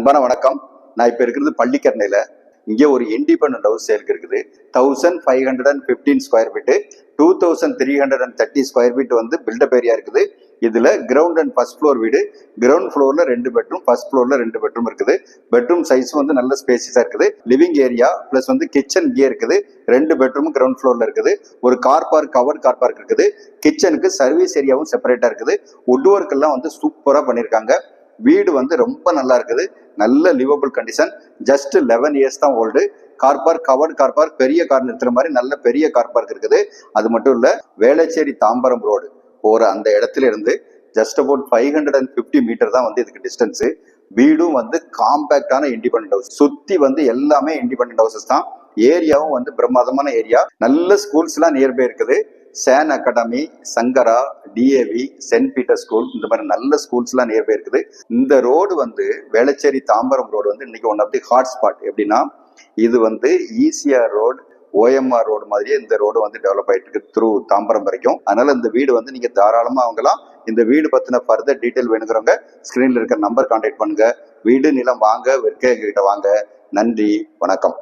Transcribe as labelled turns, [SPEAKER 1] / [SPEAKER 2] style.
[SPEAKER 1] அன்பான வணக்கம். நான் இப்போ இருக்கிறது பள்ளிக்கரணையில். இங்கே ஒரு இண்டிபெண்டன்ட் ஹவுஸ் சேலுக்கு இருக்குது. 1515 ஸ்கொயர் ஃபீட்டு, 2330 ஸ்கொயர் ஃபீட் வந்து பில்டப் ஏரியா இருக்குது. இதில் கிரவுண்ட் அண்ட் ஃபர்ஸ்ட் ஃப்ளோர் வீடு. கிரவுண்ட் ஃப்ளோரில் 2 பெட்ரூம், ஃபர்ஸ்ட் ஃப்ளோரில் 2 பெட்ரூம் இருக்குது. பெட்ரூம் சைஸ் வந்து நல்ல ஸ்பேசியஸாக இருக்குது. லிவிங் ஏரியா ப்ளஸ் வந்து கிச்சன் இங்கே இருக்குது. 2 பெட்ரூம் கிரவுண்ட் ஃப்ளோரில் இருக்குது. ஒரு car park, covert car park இருக்குது. கிச்சனுக்கு சர்வீஸ் ஏரியாவும் செப்பரேட்டாக இருக்குது. வுட் ஒர்க் எல்லாம் வந்து சூப்பராக பண்ணியிருக்காங்க. வீடு வந்து ரொம்ப நல்லா இருக்குது. நல்ல லிவபிள் கண்டிஷன். ஜஸ்ட் 11 இயர்ஸ் தான் old. Car park, covert car park, பெரிய கார் நிறுத்துற மாதிரி நல்ல பெரிய கார் பார்க் இருக்குது. அது மட்டும் இல்ல, வேளச்சேரி தாம்பரம் ரோடு போற அந்த இடத்துல இருந்து ஜஸ்ட் அபவுட் 550 மீட்டர் தான் வந்து இதுக்கு டிஸ்டன்ஸ். வீடும் வந்து காம்பேக்டான இண்டிபெண்டன்ட் ஹவுஸ். சுத்தி வந்து எல்லாமே இண்டிபெண்டன்ட் ஹவுசஸ் தான். ஏரியாவும் வந்து பிரமாதமான ஏரியா. நல்ல ஸ்கூல்ஸ் எல்லாம் நியர்பை இருக்குது. சேன் அகாடமி, சங்கரா, டிஏவி, சென்ட் பீட்டர் ஸ்கூல், இந்த மாதிரி நல்ல ஸ்கூல்ஸ் எல்லாம் நியர்பை இருக்குது. இந்த ரோடு வந்து வேளச்சேரி தாம்பரம் ரோடு வந்து இன்னைக்கு one of the hot spot. எப்படின்னா, இது வந்து ஈசிஆர் ரோடு, ஓஎம்ஆர் ரோடு மாதிரியே இந்த ரோடு வந்து டெவலப் ஆயிட்டு இருக்கு த்ரூ தாம்பரம் வரைக்கும். அதனால இந்த வீடு வந்து நீங்க தாராளமா வாங்கலாம். இந்த வீடு பத்தின ஃபர்தர் டீட்டெயில் வேணுங்கிறவங்க ஸ்கிரீன்ல இருக்கிற நம்பர் கான்டாக்ட் பண்ணுங்க. வீடு நிலம் வாங்க விற்க எங்ககிட்ட வாங்க. நன்றி, வணக்கம்.